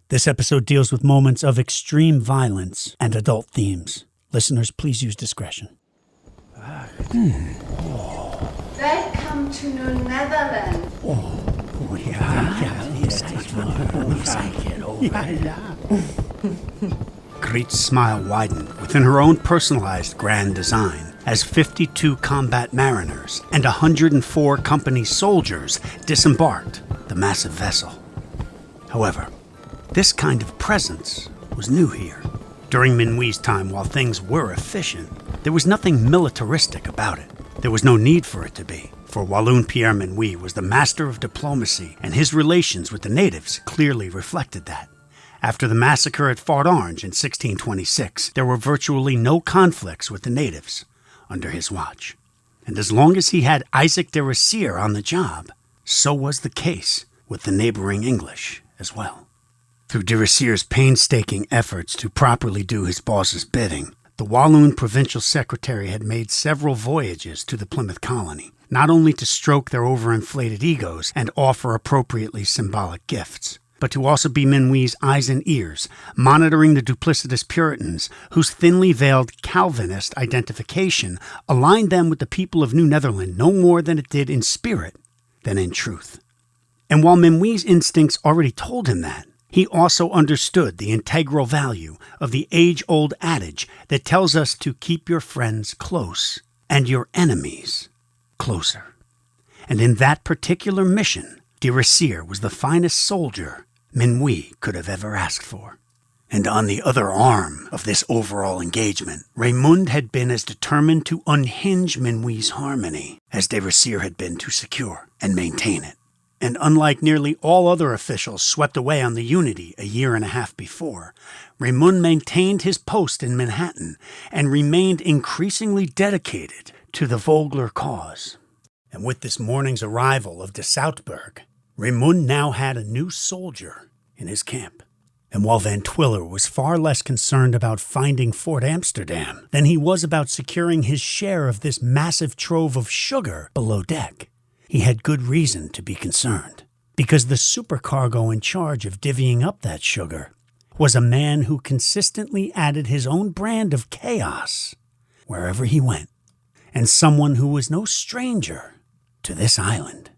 This episode deals with moments of extreme violence and adult themes. Listeners, please use discretion. Welcome to New Netherlands. Griet's smile widened within her own personalized grand design as 52 combat mariners and 104 company soldiers disembarked the massive vessel. However, this kind of presence was new here. During Minuit's time, while things were efficient, there was nothing militaristic about it. There was no need for it to be, for Walloon Pierre Minuit was the master of diplomacy, and his relations with the natives clearly reflected that. After the massacre at Fort Orange in 1626, there were virtually no conflicts with the natives under his watch. And as long as he had Isaac de Ressier on the job, so was the case with the neighboring English as well. Through de Ressier's painstaking efforts to properly do his boss's bidding, the Walloon provincial secretary had made several voyages to the Plymouth colony, not only to stroke their overinflated egos and offer appropriately symbolic gifts, but to also be Minuit's eyes and ears, monitoring the duplicitous Puritans whose thinly veiled Calvinist identification aligned them with the people of New Netherland no more than it did in spirit than in truth. And while Minuit's instincts already told him that, he also understood the integral value of the age-old adage that tells us to keep your friends close and your enemies closer. And in that particular mission, de Ressier was the finest soldier Minuit could have ever asked for. And on the other arm of this overall engagement, Raymond had been as determined to unhinge Minuit's harmony as de Ressier had been to secure and maintain it. And unlike nearly all other officials swept away on the Unity a year and a half before, Raymond maintained his post in Manhattan and remained increasingly dedicated to the Vogler cause. And with this morning's arrival of de Soutbergh, Raymond now had a new soldier in his camp. And while Van Twiller was far less concerned about finding Fort Amsterdam than he was about securing his share of this massive trove of sugar below deck, he had good reason to be concerned, because the supercargo in charge of divvying up that sugar was a man who consistently added his own brand of chaos wherever he went, and someone who was no stranger to this island.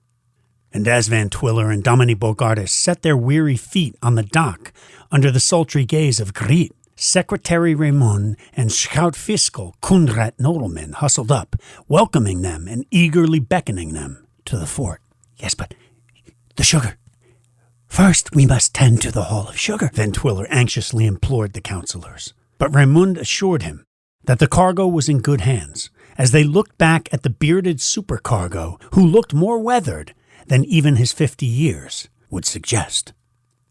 And as Van Twiller and Dominique Bogartis set their weary feet on the dock under the sultry gaze of Griet, Secretary Raymond and Schout-Fiscal Kundrat Nodelman hustled up, welcoming them and eagerly beckoning them to the fort. Yes, but the sugar. First, we must tend to the Hall of Sugar, Van Twiller anxiously implored the counselors. But Raymond assured him that the cargo was in good hands, as they looked back at the bearded supercargo who looked more weathered than even his 50 years would suggest.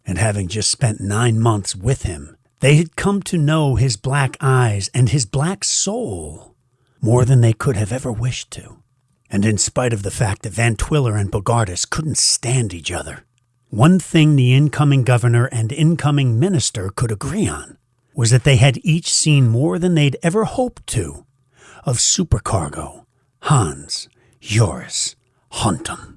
And having just spent 9 months with him, they had come to know his black eyes and his black soul more than they could have ever wished to. And in spite of the fact that Van Twiller and Bogartis couldn't stand each other, one thing the incoming governor and incoming minister could agree on was that they had each seen more than they'd ever hoped to of Supercargo Hans Jorisz Hontom.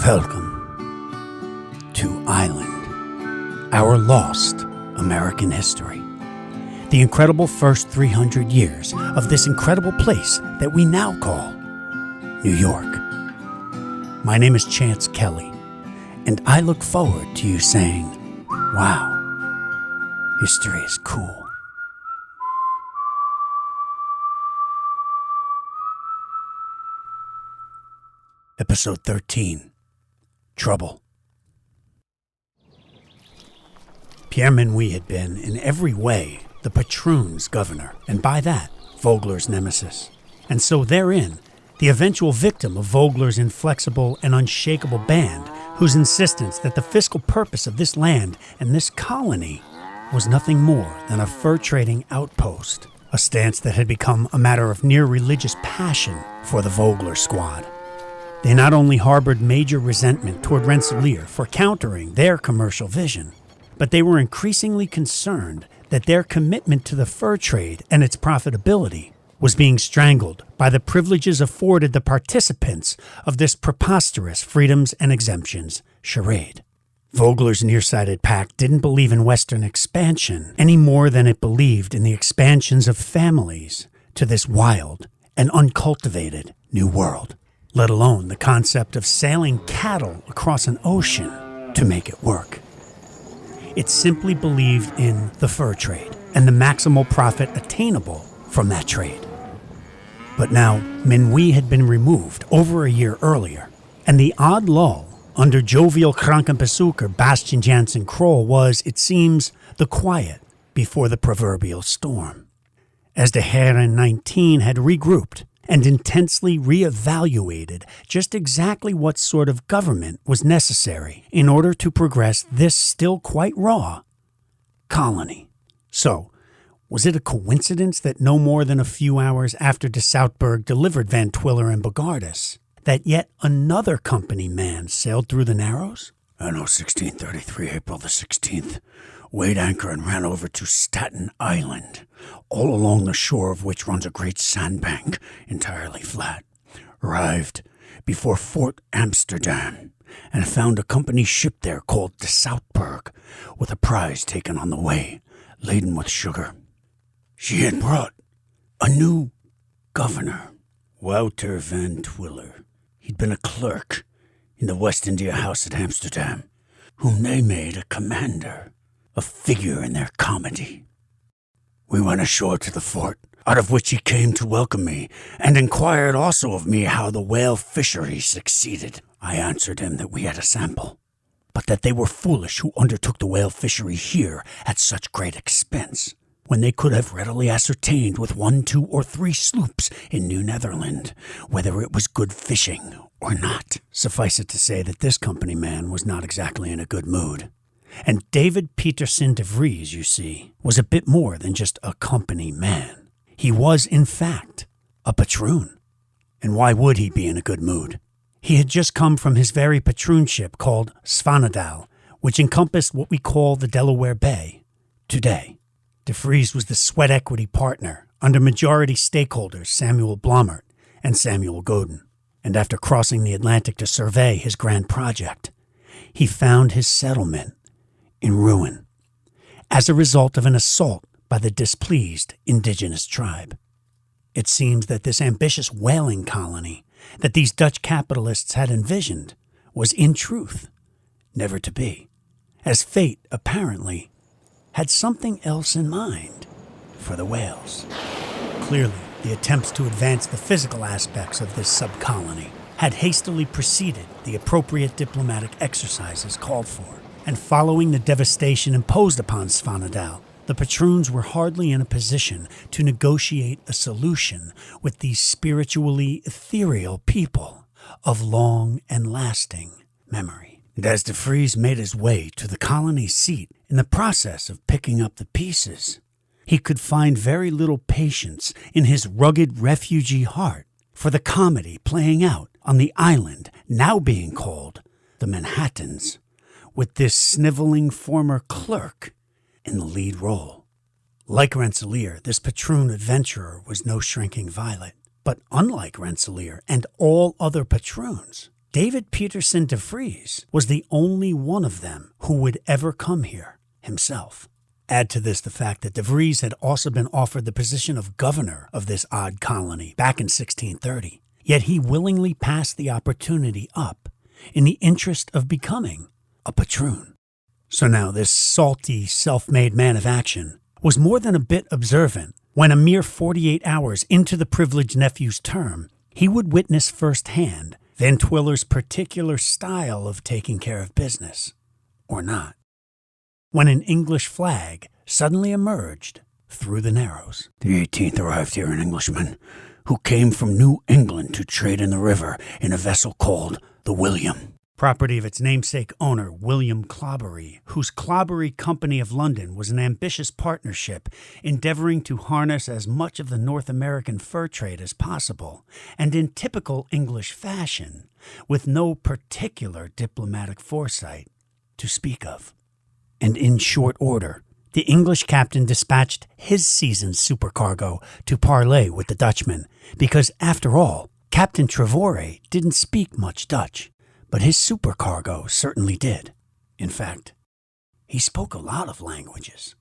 Welcome to Island, our lost American history. The incredible first 300 years of this incredible place that we now call New York. My name is Chance Kelly, and I look forward to you saying, wow, history is cool. Episode 13, Trouble. Pierre Minuit had been, in every way, the patroon's governor, and by that, Vogler's nemesis. And so therein, the eventual victim of Vogler's inflexible and unshakable band, whose insistence that the fiscal purpose of this land and this colony was nothing more than a fur-trading outpost, a stance that had become a matter of near religious passion for the Vogler squad. They not only harbored major resentment toward Rensselaer for countering their commercial vision, but they were increasingly concerned that their commitment to the fur trade and its profitability was being strangled by the privileges afforded the participants of this preposterous freedoms and exemptions charade. Vogler's nearsighted pack didn't believe in Western expansion any more than it believed in the expansions of families to this wild and uncultivated new world, let alone the concept of sailing cattle across an ocean to make it work. It simply believed in the fur trade and the maximal profit attainable from that trade. But now, Minuit had been removed over a year earlier, and the odd lull under jovial Krankenbesucher Bastian Jansen Kroll was, it seems, the quiet before the proverbial storm. As the Herren 19 had regrouped and intensely reevaluated just exactly what sort of government was necessary in order to progress this still quite raw colony. So, was it a coincidence that no more than a few hours after de Soutbergh delivered Van Twiller and Bogardus, that yet another company man sailed through the Narrows? Anno 1633, April the 16th, weighed anchor and ran over to Staten Island, all along the shore of which runs a great sandbank, entirely flat. Arrived before Fort Amsterdam, and found a company ship there called de Soutbergh, with a prize taken on the way, laden with sugar. She had brought a new governor, Wouter van Twiller. He'd been a clerk in the West India House at Amsterdam, whom they made a commander, a figure in their comedy. We went ashore to the fort, out of which he came to welcome me, and inquired also of me how the whale fishery succeeded. I answered him that we had a sample, but that they were foolish who undertook the whale fishery here at such great expense, when they could have readily ascertained with 1, 2, or 3 sloops in New Netherland whether it was good fishing or not. Suffice it to say that this company man was not exactly in a good mood. And David Peterson de Vries, you see, was a bit more than just a company man. He was, in fact, a patroon. And why would he be in a good mood? He had just come from his very patroonship called Svanedal, which encompassed what we call the Delaware Bay today. De Vries was the sweat equity partner under majority stakeholders Samuel Blomert and Samuel Godin. And after crossing the Atlantic to survey his grand project, he found his settlement in ruin as a result of an assault by the displeased indigenous tribe. It seems that this ambitious whaling colony that these Dutch capitalists had envisioned was in truth never to be, as fate apparently had something else in mind for the whales. Clearly, the attempts to advance the physical aspects of this subcolony had hastily preceded the appropriate diplomatic exercises called for, and following the devastation imposed upon Svanedal, the patroons were hardly in a position to negotiate a solution with these spiritually ethereal people of long and lasting memory. And as de Vries made his way to the colony's seat in the process of picking up the pieces, he could find very little patience in his rugged refugee heart for the comedy playing out on the island now being called the Manhattans, with this sniveling former clerk in the lead role. Like Rensselaer, this patroon adventurer was no shrinking violet, but unlike Rensselaer and all other patroons, David Peterson de Vries was the only one of them who would ever come here himself. Add to this the fact that de Vries had also been offered the position of governor of this odd colony back in 1630, yet he willingly passed the opportunity up in the interest of becoming a patroon. So now this salty, self-made man of action was more than a bit observant when a mere 48 hours into the privileged nephew's term, he would witness firsthand Van Twiller's particular style of taking care of business, or not, when an English flag suddenly emerged through the Narrows. The 18th arrived here an Englishman who came from New England to trade in the river in a vessel called the William, property of its namesake owner, William Clobbery, whose Clobbery Company of London was an ambitious partnership endeavoring to harness as much of the North American fur trade as possible, and in typical English fashion, with no particular diplomatic foresight to speak of. And in short order, The English captain dispatched his seasoned supercargo to parley with the Dutchman, because, after all, Captain Trevore didn't speak much Dutch, but his supercargo certainly did. In fact, he spoke a lot of languages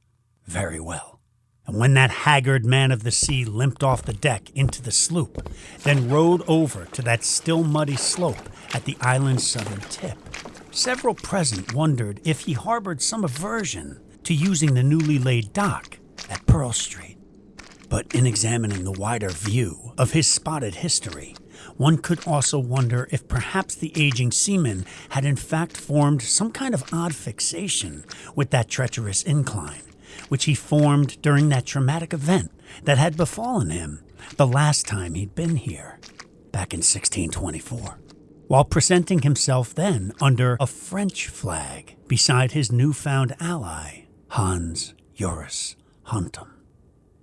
very well. And when that haggard man of the sea limped off the deck into the sloop, then rowed over to that still muddy slope at the island's southern tip, several present wondered if he harbored some aversion to using the newly laid dock at Pearl Street. But in examining the wider view of his spotted history, one could also wonder if perhaps the aging seaman had in fact formed some kind of odd fixation with that treacherous incline, which he formed during that traumatic event that had befallen him the last time he'd been here, back in 1624, while presenting himself then under a French flag beside his newfound ally, Hans Jorisz Hontom.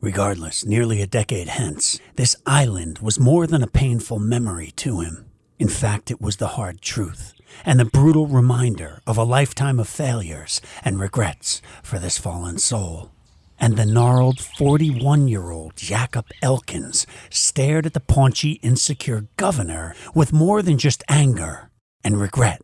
Regardless, nearly a decade hence, this island was more than a painful memory to him. In fact, it was the hard truth, and the brutal reminder of a lifetime of failures and regrets for this fallen soul. And the gnarled 41-year-old Jacob Elkins stared at the paunchy, insecure governor with more than just anger and regret.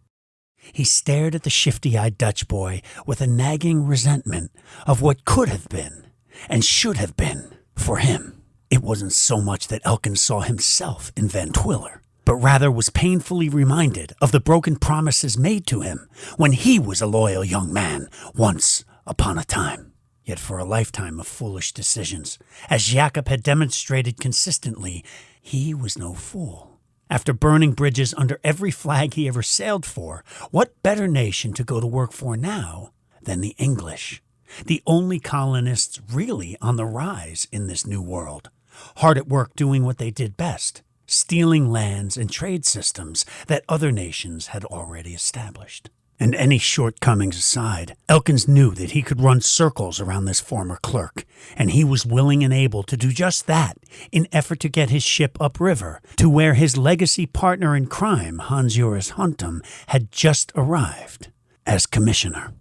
He stared at the shifty-eyed Dutch boy with a nagging resentment of what could have been and should have been for him. It wasn't so much that Elkins saw himself in Van Twiller, but rather was painfully reminded of the broken promises made to him when he was a loyal young man once upon a time. Yet for a lifetime of foolish decisions, as Jacob had demonstrated consistently, he was no fool. After burning bridges under every flag he ever sailed for, what better nation to go to work for now than the English? The only colonists really on the rise in this new world, hard at work doing what they did best, stealing lands and trade systems that other nations had already established. And any shortcomings aside, Elkins knew that he could run circles around this former clerk, and he was willing and able to do just that in effort to get his ship upriver to where his legacy partner in crime, Hans Jorisz Hontom, had just arrived as commissioner.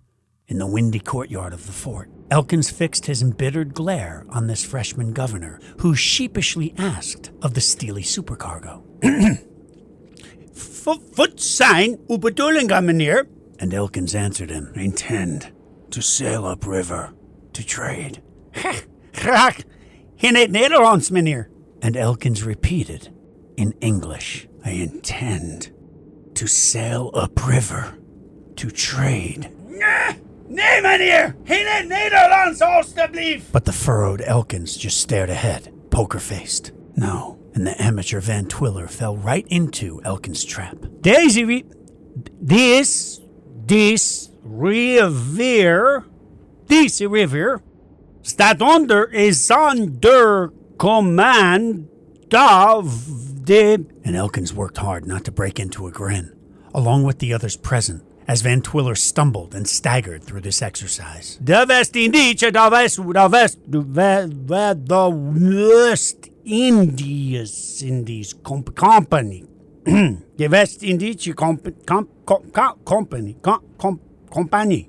In the windy courtyard of the fort, Elkins fixed his embittered glare on this freshman governor, who sheepishly asked of the steely supercargo. Wat zijn uw bedoelingen, meneer? And Elkins answered him, "I intend to sail upriver to trade." Graag in het Nederlands, meneer. And Elkins repeated in English, "I intend to sail upriver to trade." Nee, meneer. In het Nederlands, alstublieft. But the furrowed Elkins just stared ahead, poker-faced. No, and the amateur Van Twiller fell right into Elkins' trap. This river, staat is under command of the... And Elkins worked hard not to break into a grin, along with the others present, as Van Twiller stumbled and staggered through this exercise. The West Indies Company. The West Indies Company.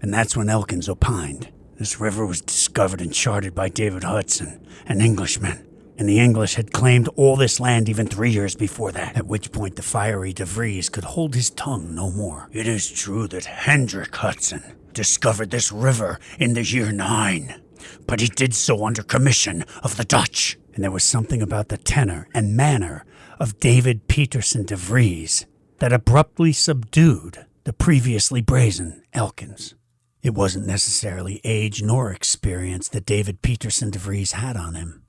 And that's when Elkins opined. This river was discovered and charted by David Hudson, an Englishman, and the English had claimed all this land even 3 years before that, at which point the fiery De Vries could hold his tongue no more. It is true that Hendrik Hudson discovered this river in the year 9, but he did so under commission of the Dutch. And there was something about the tenor and manner of David Peterson De Vries that abruptly subdued the previously brazen Elkins. It wasn't necessarily age nor experience that David Peterson De Vries had on him.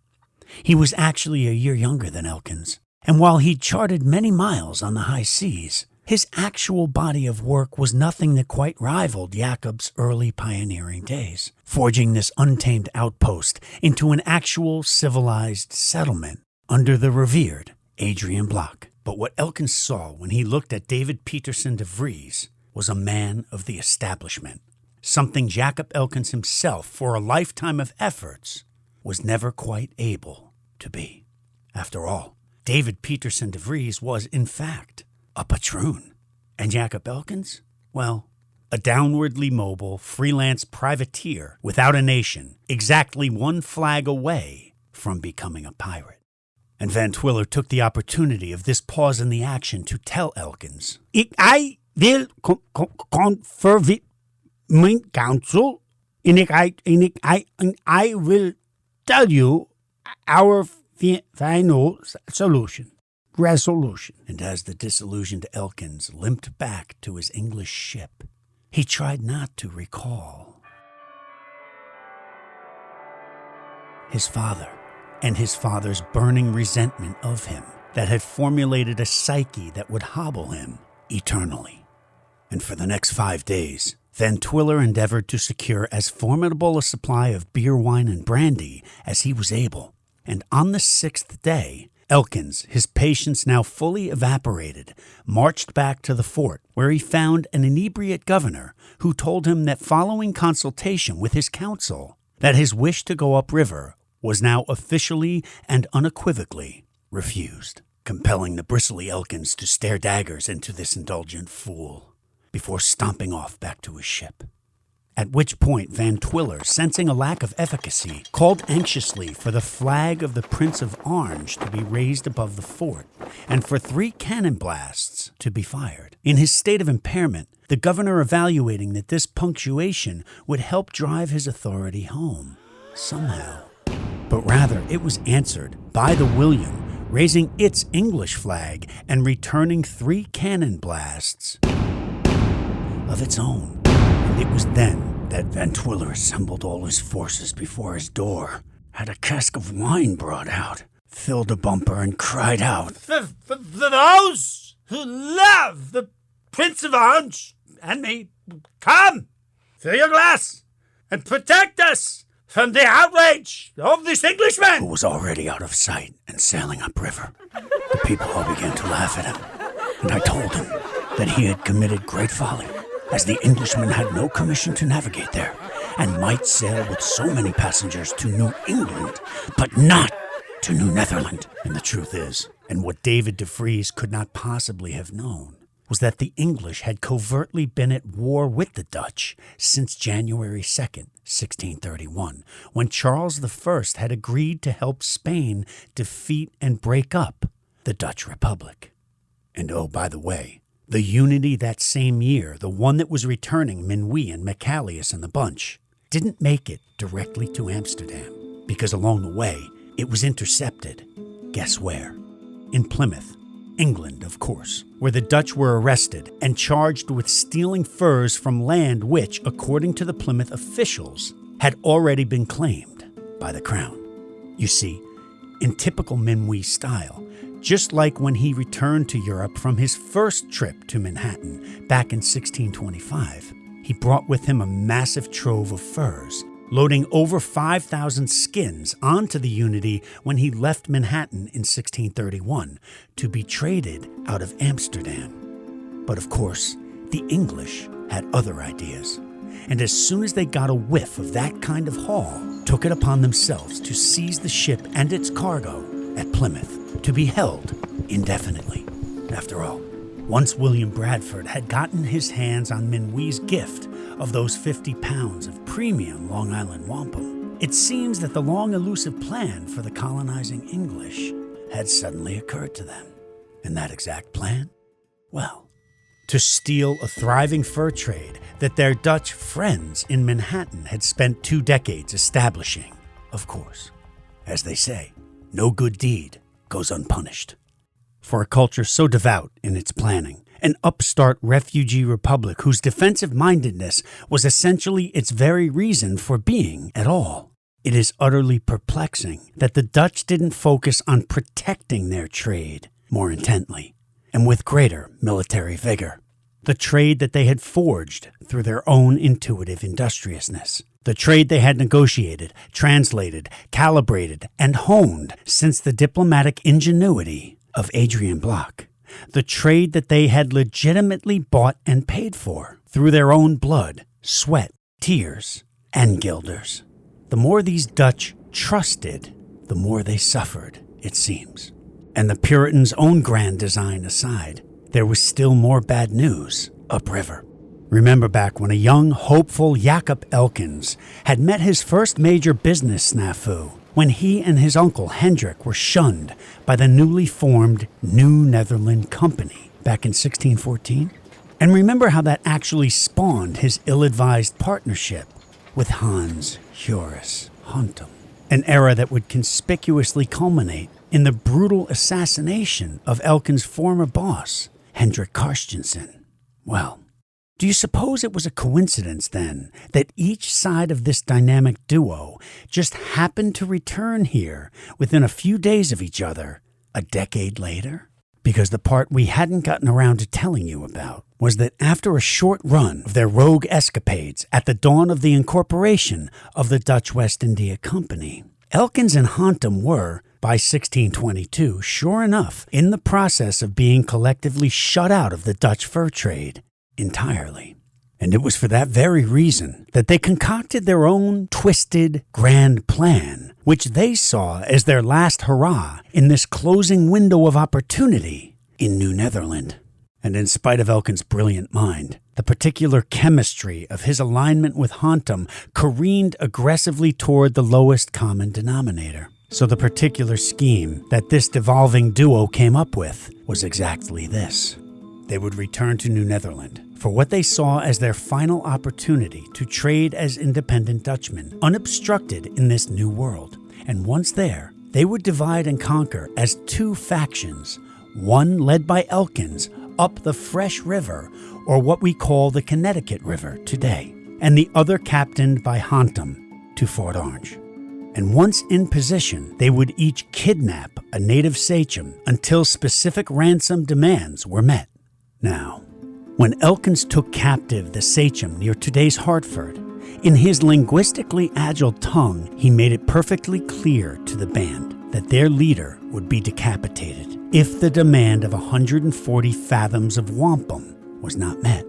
He was actually a year younger than Elkins, and while he'd charted many miles on the high seas, his actual body of work was nothing that quite rivaled Jacob's early pioneering days, forging this untamed outpost into an actual civilized settlement under the revered Adriaen Block. But what Elkins saw when he looked at David Peterson De Vries was a man of the establishment, something Jacob Elkins himself, for a lifetime of efforts, was never quite able to be. After all, David Peterson De Vries was, in fact, a patroon. And Jacob Elkins? Well, a downwardly mobile, freelance privateer without a nation, exactly one flag away from becoming a pirate. And Van Twiller took the opportunity of this pause in the action to tell Elkins, I will confer with my council, and I will tell you our final resolution. And as the disillusioned Elkins limped back to his English ship, he tried not to recall his father and his father's burning resentment of him that had formulated a psyche that would hobble him eternally. And for the next 5 days, Van Twiller endeavored to secure as formidable a supply of beer, wine, and brandy as he was able. And on the 6th day, Elkins, his patience now fully evaporated, marched back to the fort, where he found an inebriate governor who told him that following consultation with his council, that his wish to go upriver was now officially and unequivocally refused, compelling the bristly Elkins to stare daggers into this indulgent fool before stomping off back to his ship. At which point Van Twiller, sensing a lack of efficacy, called anxiously for the flag of the Prince of Orange to be raised above the fort and for 3 cannon blasts to be fired. In his state of impairment, the governor evaluating that this punctuation would help drive his authority home somehow. But rather, it was answered by the William, raising its English flag and returning 3 cannon blasts of its own. And it was then that Van Twiller assembled all his forces before his door, had a cask of wine brought out, filled a bumper, and cried out, For those who love the Prince of Orange and me, come, fill your glass, and protect us from the outrage of this Englishman, who was already out of sight and sailing upriver. The people all began to laugh at him, and I told him that he had committed great folly, as the Englishman had no commission to navigate there, and might sail with so many passengers to New England, but not to New Netherland. And the truth is, and what David de Vries could not possibly have known, was that the English had covertly been at war with the Dutch since January 2nd, 1631, when Charles I had agreed to help Spain defeat and break up the Dutch Republic. And oh, by the way, the Unity that same year, the one that was returning Minuit and Macalius and the bunch, didn't make it directly to Amsterdam, because along the way, it was intercepted. Guess where? In Plymouth, England, of course, where the Dutch were arrested and charged with stealing furs from land which, according to the Plymouth officials, had already been claimed by the Crown. You see, in typical Minuit style, just like when he returned to Europe from his first trip to Manhattan back in 1625, he brought with him a massive trove of furs, loading over 5,000 skins onto the Unity when he left Manhattan in 1631 to be traded out of Amsterdam. But of course, the English had other ideas, and as soon as they got a whiff of that kind of haul, took it upon themselves to seize the ship and its cargo at Plymouth, to be held indefinitely. After all, once William Bradford had gotten his hands on Minuit's gift of those 50 pounds of premium Long Island wampum, it seems that the long elusive plan for the colonizing English had suddenly occurred to them. And that exact plan? Well, to steal a thriving fur trade that their Dutch friends in Manhattan had spent 2 decades establishing, of course. As they say, no good deed goes unpunished. For a culture so devout in its planning, an upstart refugee republic whose defensive-mindedness was essentially its very reason for being at all, it is utterly perplexing that the Dutch didn't focus on protecting their trade more intently and with greater military vigor. The trade that they had forged through their own intuitive industriousness. The trade they had negotiated, translated, calibrated, and honed since the diplomatic ingenuity of Adriaen Block. The trade that they had legitimately bought and paid for through their own blood, sweat, tears, and guilders. The more these Dutch trusted, the more they suffered, it seems. And the Puritans' own grand design aside, there was still more bad news upriver. Remember back when a young, hopeful Jacob Elkins had met his first major business snafu when he and his uncle Hendrik were shunned by the newly formed New Netherland Company back in 1614? And remember how that actually spawned his ill-advised partnership with Hans Jorisz Hontom, an era that would conspicuously culminate in the brutal assassination of Elkins' former boss, Hendrik Karstensen. Well, do you suppose it was a coincidence, then, that each side of this dynamic duo just happened to return here within a few days of each other a decade later? Because the part we hadn't gotten around to telling you about was that after a short run of their rogue escapades at the dawn of the incorporation of the Dutch West India Company, Elkins and Hontom were, by 1622, sure enough, in the process of being collectively shut out of the Dutch fur trade entirely. And it was for that very reason that they concocted their own twisted, grand plan, which they saw as their last hurrah in this closing window of opportunity in New Netherland. And in spite of Elkins' brilliant mind, the particular chemistry of his alignment with Hontom careened aggressively toward the lowest common denominator. So the particular scheme that this devolving duo came up with was exactly this. They would return to New Netherland for what they saw as their final opportunity to trade as independent Dutchmen, unobstructed in this new world. And once there, they would divide and conquer as two factions, one led by Elkins up the Fresh River, or what we call the Connecticut River today, and the other captained by Hontom to Fort Orange. And once in position, they would each kidnap a native sachem until specific ransom demands were met. Now, when Elkins took captive the sachem near today's Hartford, in his linguistically agile tongue, he made it perfectly clear to the band that their leader would be decapitated if the demand of 140 fathoms of wampum was not met.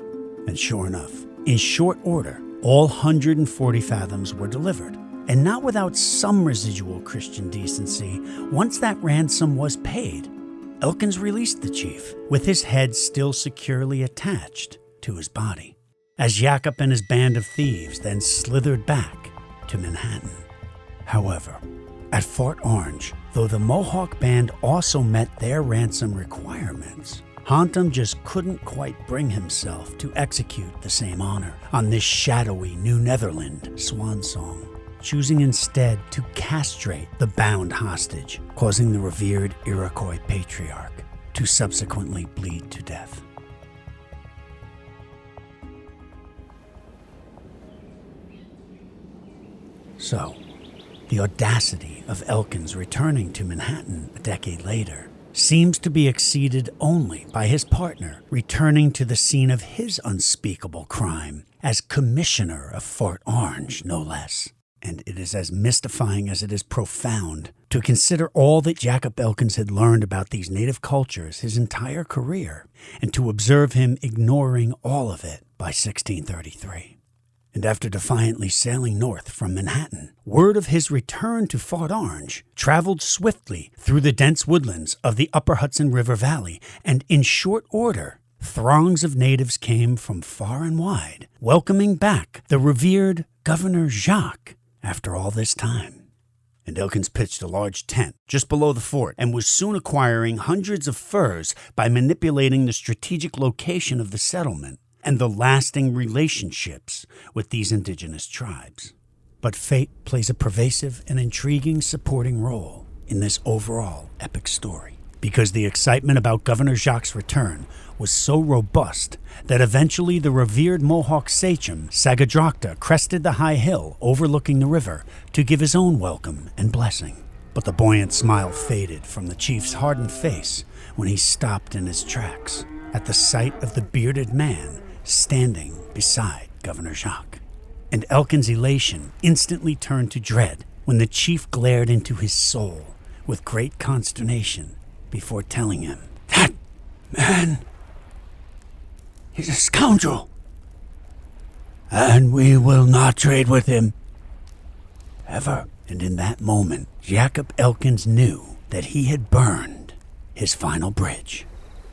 And sure enough, in short order, all 140 fathoms were delivered. And not without some residual Christian decency, once that ransom was paid, Elkins released the chief, with his head still securely attached to his body, as Jacob and his band of thieves then slithered back to Manhattan. However, at Fort Orange, though the Mohawk band also met their ransom requirements, Hontom just couldn't quite bring himself to execute the same honor on this shadowy New Netherland swan song, choosing instead to castrate the bound hostage, causing the revered Iroquois patriarch to subsequently bleed to death. So, the audacity of Elkins returning to Manhattan a decade later seems to be exceeded only by his partner returning to the scene of his unspeakable crime as commissioner of Fort Orange, no less. And it is as mystifying as it is profound to consider all that Jacob Elkins had learned about these native cultures his entire career, and to observe him ignoring all of it by 1633. And after defiantly sailing north from Manhattan, word of his return to Fort Orange traveled swiftly through the dense woodlands of the upper Hudson River Valley, and in short order, throngs of natives came from far and wide, welcoming back the revered Governor Jacques after all this time. And Elkins pitched a large tent just below the fort and was soon acquiring hundreds of furs by manipulating the strategic location of the settlement and the lasting relationships with these indigenous tribes. But fate plays a pervasive and intriguing supporting role in this overall epic story, because the excitement about Governor Jacques' return was so robust that eventually the revered Mohawk sachem Sagadrakta crested the high hill overlooking the river to give his own welcome and blessing. But the buoyant smile faded from the chief's hardened face when he stopped in his tracks at the sight of the bearded man standing beside Governor Jacques. And Elkins' elation instantly turned to dread when the chief glared into his soul with great consternation before telling him, "That man, he's a scoundrel, and we will not trade with him, ever." And in that moment, Jacob Elkins knew that he had burned his final bridge.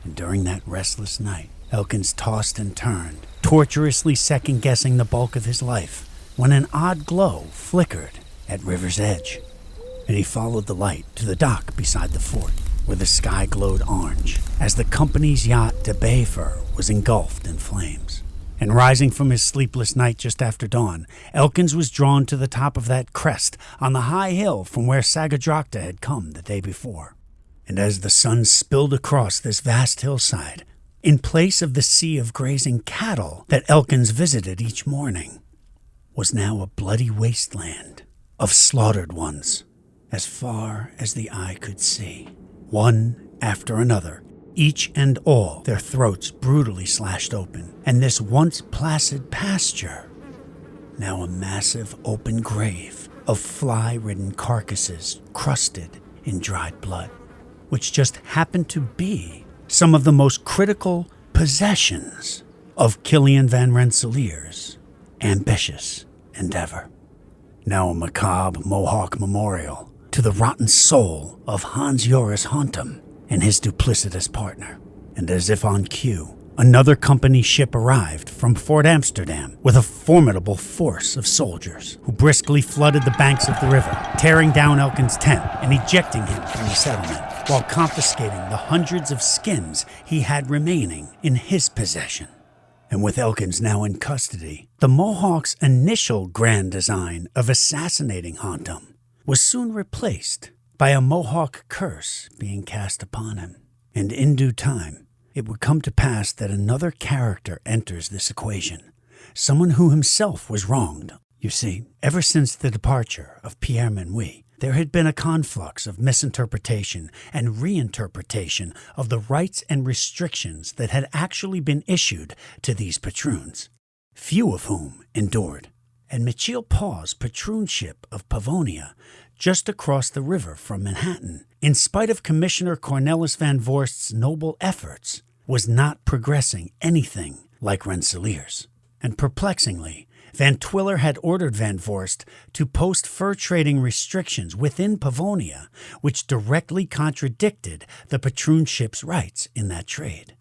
And during that restless night, Elkins tossed and turned, torturously second-guessing the bulk of his life, when an odd glow flickered at river's edge, and he followed the light to the dock beside the fort, where the sky glowed orange as the company's yacht De Bayfer was engulfed in flames. And rising from his sleepless night just after dawn, Elkins was drawn to the top of that crest on the high hill from where Sagadrakta had come the day before. And as the sun spilled across this vast hillside, in place of the sea of grazing cattle that Elkins visited each morning, was now a bloody wasteland of slaughtered ones, as far as the eye could see. One after another, each and all their throats brutally slashed open, and this once placid pasture, now a massive open grave of fly-ridden carcasses crusted in dried blood, which just happened to be some of the most critical possessions of Killian van Rensselaer's ambitious endeavor. Now a macabre Mohawk memorial to the rotten soul of Hans Jorisz Hontom and his duplicitous partner. And as if on cue, another company ship arrived from Fort Amsterdam with a formidable force of soldiers who briskly flooded the banks of the river, tearing down Elkins' tent and ejecting him from the settlement, while confiscating the hundreds of skins he had remaining in his possession. And with Elkins now in custody, the Mohawks' initial grand design of assassinating Hontom was soon replaced by a Mohawk curse being cast upon him. And in due time, it would come to pass that another character enters this equation, someone who himself was wronged. You see, ever since the departure of Pierre Minuit, there had been a conflux of misinterpretation and reinterpretation of the rights and restrictions that had actually been issued to these patroons, few of whom endured. And Michiel Pauw's patroonship of Pavonia, just across the river from Manhattan, in spite of Commissioner Cornelis van Voorst's noble efforts, was not progressing anything like Rensselaer's. And perplexingly, Van Twiller had ordered Van Voorst to post fur trading restrictions within Pavonia, which directly contradicted the patroonship's rights in that trade.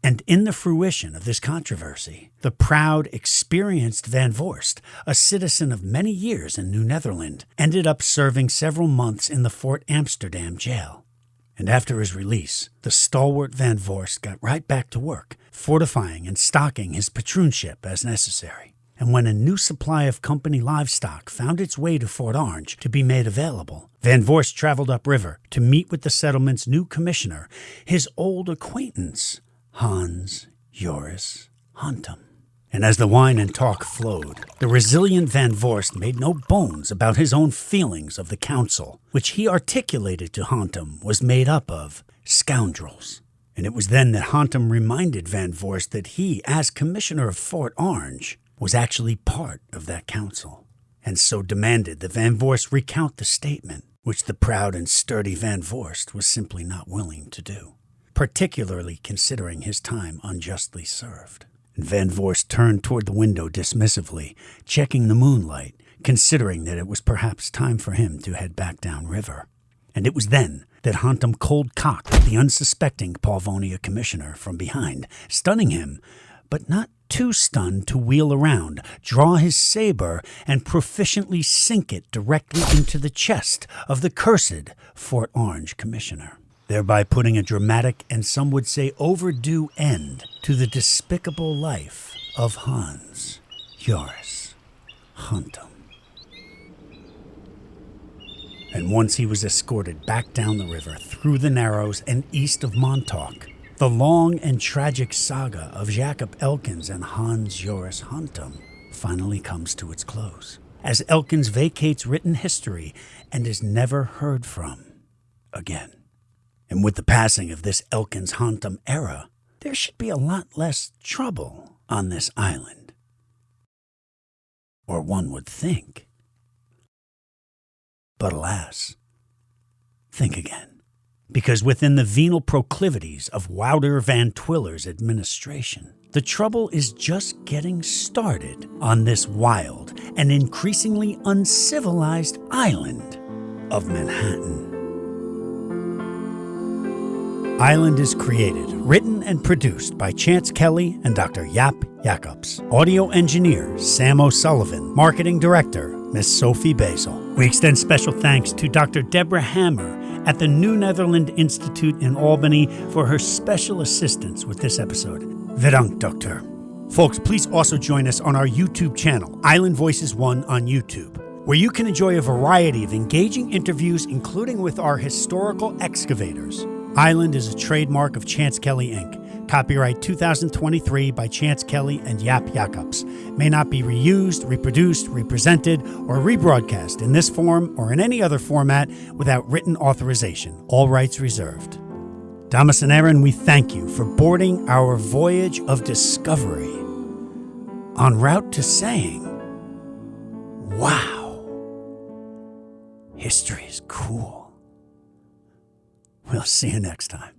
And in the fruition of this controversy, the proud, experienced Van Voorst, a citizen of many years in New Netherland, ended up serving several months in the Fort Amsterdam jail. And after his release, the stalwart Van Voorst got right back to work, fortifying and stocking his patroonship as necessary. And when a new supply of company livestock found its way to Fort Orange to be made available, Van Voorst traveled upriver to meet with the settlement's new commissioner, his old acquaintance, Hans Jorisz Hontom. And as the wine and talk flowed, the resilient Van Voorst made no bones about his own feelings of the council, which he articulated to Hontom was made up of scoundrels. And it was then that Hontom reminded Van Voorst that he, as commissioner of Fort Orange, was actually part of that council, and so demanded that Van Voorst recount the statement, which the proud and sturdy Van Voorst was simply not willing to do, particularly considering his time unjustly served. And Van Voorst turned toward the window dismissively, checking the moonlight, considering that it was perhaps time for him to head back downriver. And it was then that Hontom cold-cocked the unsuspecting Pavonia commissioner from behind, stunning him, but not too stunned to wheel around, draw his saber, and proficiently sink it directly into the chest of the cursed Fort Orange commissioner, thereby putting a dramatic and some would say overdue end to the despicable life of Hans Jorisz Hontom. And once he was escorted back down the river, through the Narrows and east of Montauk, the long and tragic saga of Jacob Elkins and Hans Jorisz Hontom finally comes to its close, as Elkins vacates written history and is never heard from again. And with the passing of this Elkins-Hontom era, there should be a lot less trouble on this island. Or one would think. But alas, think again. Because within the venal proclivities of Wouter van Twiller's administration, the trouble is just getting started on this wild and increasingly uncivilized island of Manhattan. Island is created, written, and produced by Chance Kelly and Dr. Jaap Jacobs. Audio engineer, Sam O'Sullivan. Marketing director, Miss Sophie Basil. We extend special thanks to Dr. Deborah Hammer at the New Netherland Institute in Albany for her special assistance with this episode. Bedankt, Doctor. Folks, please also join us on our YouTube channel, Island Voices 1 on YouTube, where you can enjoy a variety of engaging interviews, including with our historical excavators. Island is a trademark of Chance Kelly, Inc., copyright 2023 by Chance Kelly and Jaap Jacobs. May not be reused, reproduced, represented, or rebroadcast in this form or in any other format without written authorization. All rights reserved. Damas and Aaron, we thank you for boarding our voyage of discovery en route to saying, wow, history is cool. We'll see you next time.